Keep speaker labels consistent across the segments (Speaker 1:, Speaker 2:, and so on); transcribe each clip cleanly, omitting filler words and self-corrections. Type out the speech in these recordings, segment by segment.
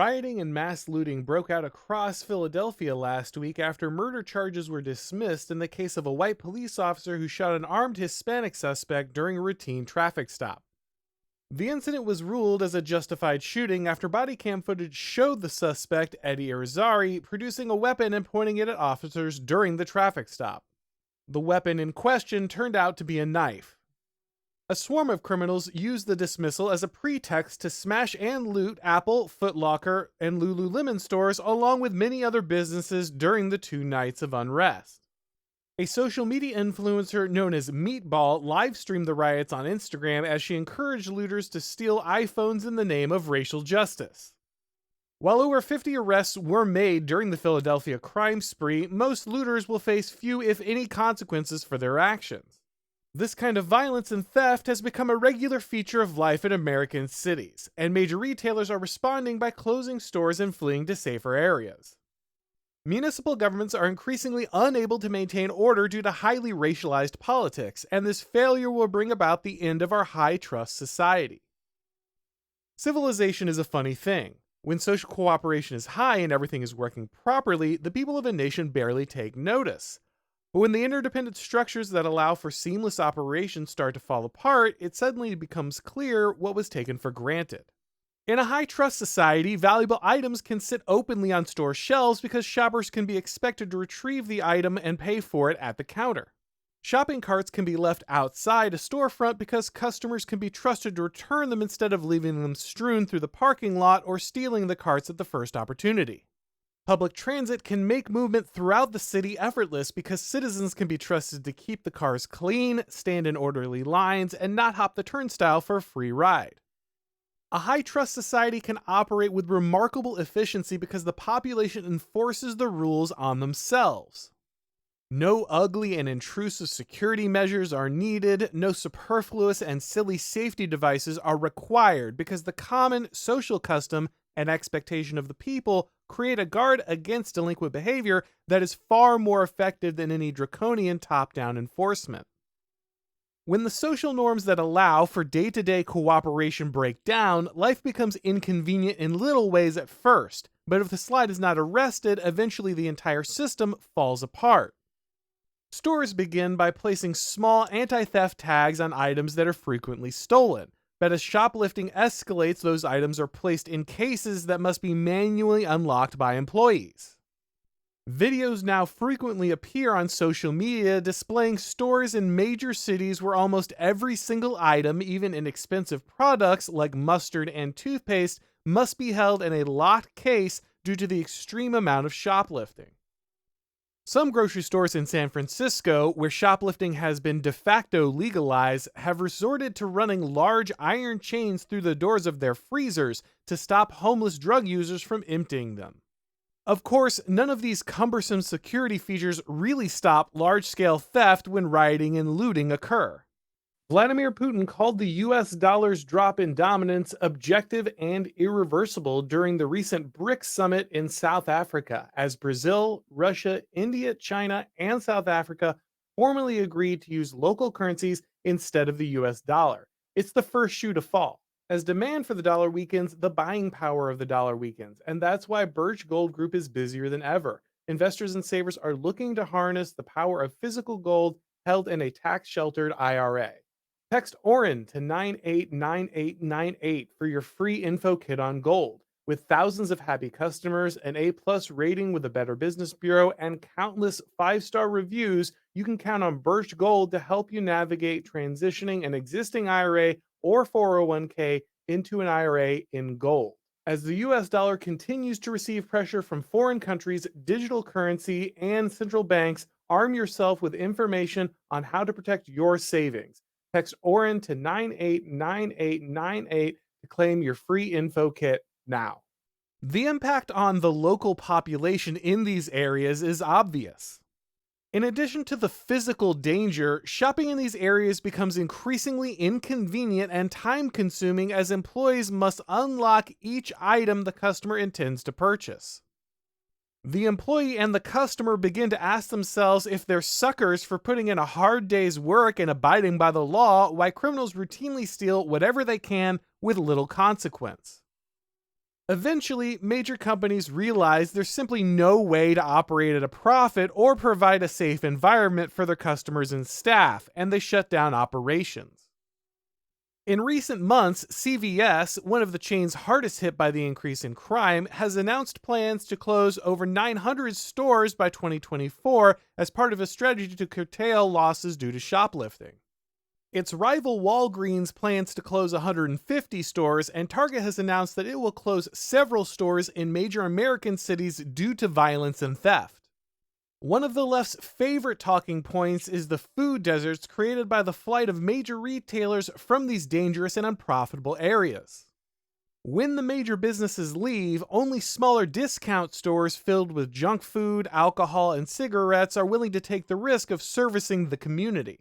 Speaker 1: Rioting and mass looting broke out across Philadelphia last week after murder charges were dismissed in the case of a white police officer who shot an armed Hispanic suspect during a routine traffic stop. The incident was ruled as a justified shooting after body cam footage showed the suspect, Eddie Irizarry, producing a weapon and pointing it at officers during the traffic stop. The weapon in question turned out to be a knife. A swarm of criminals used the dismissal as a pretext to smash and loot Apple, Foot Locker, and Lululemon stores along with many other businesses during the 2 nights of unrest. A social media influencer known as Meatball livestreamed the riots on Instagram as she encouraged looters to steal iPhones in the name of racial justice. While over 50 arrests were made during the Philadelphia crime spree, most looters will face few if any consequences for their actions. This kind of violence and theft has become a regular feature of life in American cities, and major retailers are responding by closing stores and fleeing to safer areas. Municipal governments are increasingly unable to maintain order due to highly racialized politics, and this failure will bring about the end of our high-trust society. Civilization is a funny thing. When social cooperation is high and everything is working properly, the people of a nation barely take notice. But when the interdependent structures that allow for seamless operations start to fall apart, it suddenly becomes clear what was taken for granted. In a high-trust society, valuable items can sit openly on store shelves because shoppers can be expected to retrieve the item and pay for it at the counter. Shopping carts can be left outside a storefront because customers can be trusted to return them instead of leaving them strewn through the parking lot or stealing the carts at the first opportunity. Public transit can make movement throughout the city effortless because citizens can be trusted to keep the cars clean, stand in orderly lines, and not hop the turnstile for a free ride. A high-trust society can operate with remarkable efficiency because the population enforces the rules on themselves. No ugly and intrusive security measures are needed, no superfluous and silly safety devices are required because the common social custom and expectation of the people create a guard against delinquent behavior that is far more effective than any draconian top-down enforcement. When the social norms that allow for day-to-day cooperation break down, life becomes inconvenient in little ways at first, but if the slide is not arrested, eventually the entire system falls apart. Stores begin by placing small anti-theft tags on items that are frequently stolen, but as shoplifting escalates, those items are placed in cases that must be manually unlocked by employees. Videos now frequently appear on social media displaying stores in major cities where almost every single item, even inexpensive products like mustard and toothpaste, must be held in a locked case due to the extreme amount of shoplifting. Some grocery stores in San Francisco, where shoplifting has been de facto legalized, have resorted to running large iron chains through the doors of their freezers to stop homeless drug users from emptying them. Of course, none of these cumbersome security features really stop large-scale theft when rioting and looting occur. Vladimir Putin called the US dollar's drop in dominance objective and irreversible during the recent BRICS summit in South Africa, as Brazil, Russia, India, China, and South Africa formally agreed to use local currencies instead of the US dollar. It's the first shoe to fall. As demand for the dollar weakens, the buying power of the dollar weakens, and that's why Birch Gold Group is busier than ever. Investors and savers are looking to harness the power of physical gold held in a tax-sheltered IRA. Text Auron to 989898 for your free info kit on gold. With thousands of happy customers, an A-plus rating with the Better Business Bureau, and countless 5-star reviews, you can count on Birch Gold to help you navigate transitioning an existing IRA or 401k into an IRA in gold. As the US dollar continues to receive pressure from foreign countries, digital currency, and central banks, arm yourself with information on how to protect your savings. Text Auron to 989898 to claim your free info kit now. The impact on the local population in these areas is obvious. In addition to the physical danger, shopping in these areas becomes increasingly inconvenient and time-consuming as employees must unlock each item the customer intends to purchase. The employee and the customer begin to ask themselves if they're suckers for putting in a hard day's work and abiding by the law, while criminals routinely steal whatever they can with little consequence. Eventually, major companies realize there's simply no way to operate at a profit or provide a safe environment for their customers and staff, and they shut down operations. In recent months, CVS, one of the chains hardest hit by the increase in crime, has announced plans to close over 900 stores by 2024 as part of a strategy to curtail losses due to shoplifting. Its rival Walgreens plans to close 150 stores, and Target has announced that it will close several stores in major American cities due to violence and theft. One of the left's favorite talking points is the food deserts created by the flight of major retailers from these dangerous and unprofitable areas. When the major businesses leave, only smaller discount stores filled with junk food, alcohol, and cigarettes are willing to take the risk of servicing the community.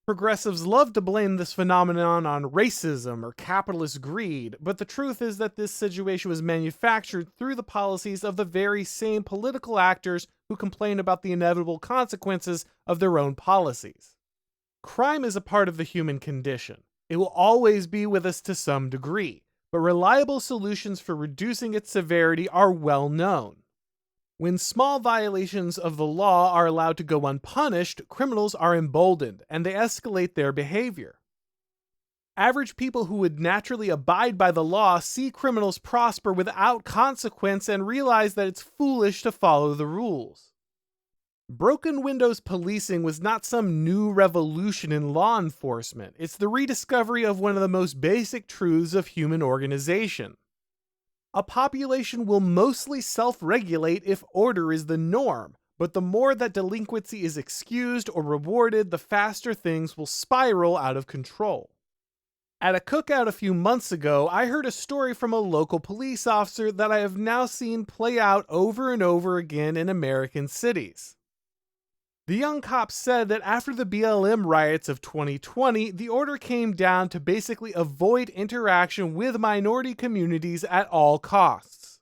Speaker 1: Progressives love to blame this phenomenon on racism or capitalist greed, but the truth is that this situation was manufactured through the policies of the very same political actors who complain about the inevitable consequences of their own policies. Crime is a part of the human condition. It will always be with us to some degree, but reliable solutions for reducing its severity are well known. When small violations of the law are allowed to go unpunished, criminals are emboldened, and they escalate their behavior. Average people who would naturally abide by the law see criminals prosper without consequence and realize that it's foolish to follow the rules. Broken windows policing was not some new revolution in law enforcement. It's the rediscovery of one of the most basic truths of human organization. A population will mostly self-regulate if order is the norm, but the more that delinquency is excused or rewarded, the faster things will spiral out of control. At a cookout a few months ago, I heard a story from a local police officer that I have now seen play out over and over again in American cities. The young cop said that after the BLM riots of 2020, the order came down to basically avoid interaction with minority communities at all costs.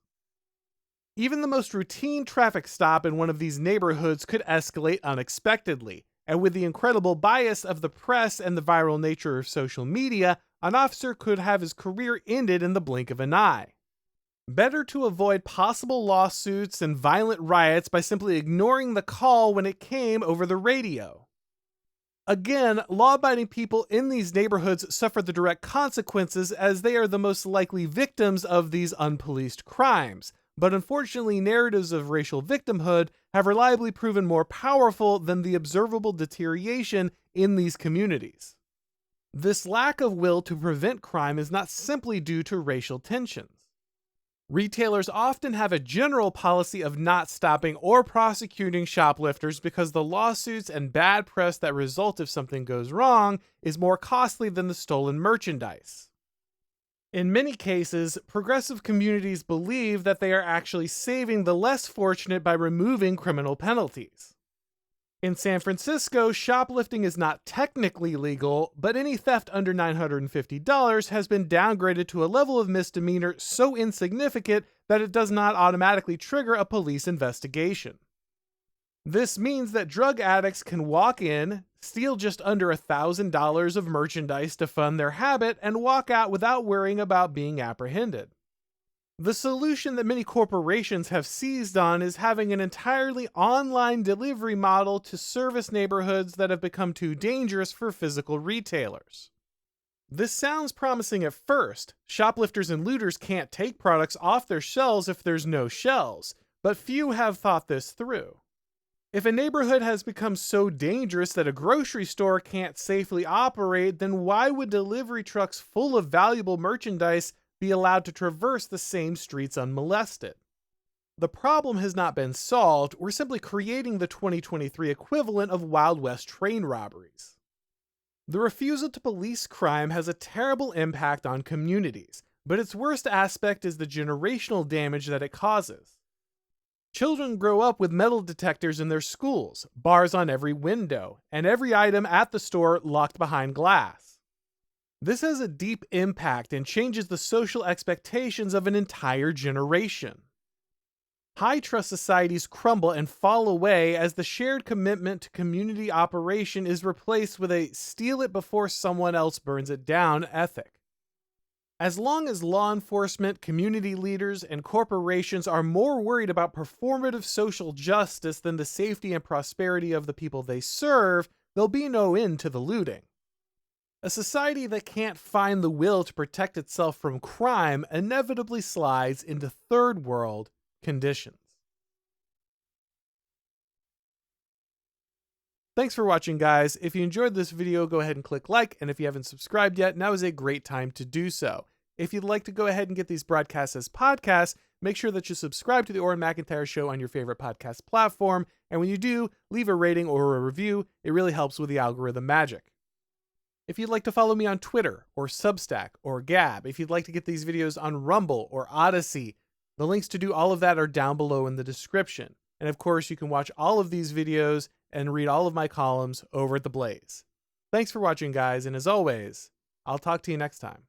Speaker 1: Even the most routine traffic stop in one of these neighborhoods could escalate unexpectedly, and with the incredible bias of the press and the viral nature of social media, an officer could have his career ended in the blink of an eye. Better to avoid possible lawsuits and violent riots by simply ignoring the call when it came over the radio. Again, law-abiding people in these neighborhoods suffer the direct consequences as they are the most likely victims of these unpoliced crimes, but unfortunately narratives of racial victimhood have reliably proven more powerful than the observable deterioration in these communities. This lack of will to prevent crime is not simply due to racial tensions. Retailers often have a general policy of not stopping or prosecuting shoplifters because the lawsuits and bad press that result if something goes wrong is more costly than the stolen merchandise. In many cases, progressive communities believe that they are actually saving the less fortunate by removing criminal penalties. In San Francisco, shoplifting is not technically legal, but any theft under $950 has been downgraded to a level of misdemeanor so insignificant that it does not automatically trigger a police investigation. This means that drug addicts can walk in, steal just under $1,000 of merchandise to fund their habit, and walk out without worrying about being apprehended. The solution that many corporations have seized on is having an entirely online delivery model to service neighborhoods that have become too dangerous for physical retailers. This sounds promising at first. Shoplifters and looters can't take products off their shelves if there's no shelves, but few have thought this through. If a neighborhood has become so dangerous that a grocery store can't safely operate, then why would delivery trucks full of valuable merchandise be allowed to traverse the same streets unmolested? The problem has not been solved. We're simply creating the 2023 equivalent of Wild West train robberies. The refusal to police crime has a terrible impact on communities, but its worst aspect is the generational damage that it causes. Children grow up with metal detectors in their schools, bars on every window, and every item at the store locked behind glass. This has a deep impact and changes the social expectations of an entire generation. HighTrust societies crumble and fall away as the shared commitment to community operation is replaced with a steal it before someone else burns it down ethic. As long as law enforcement, community leaders, and corporations are more worried about performative social justice than the safety and prosperity of the people they serve, there'll be no end to the looting. A society that can't find the will to protect itself from crime inevitably slides into third world conditions. Thanks for watching, guys. If you enjoyed this video, go ahead and click like, and if you haven't subscribed yet, now is a great time to do so. If you'd like to go ahead and get these broadcasts as podcasts, make sure that you subscribe to the Auron MacIntyre Show on your favorite podcast platform, and when you do, leave a rating or a review. It really helps with the algorithm magic. If you'd like to follow me on Twitter, or Substack, or Gab, if you'd like to get these videos on Rumble or Odyssey, the links to do all of that are down below in the description. And of course, you can watch all of these videos and read all of my columns over at The Blaze. Thanks for watching, guys, and as always, I'll talk to you next time.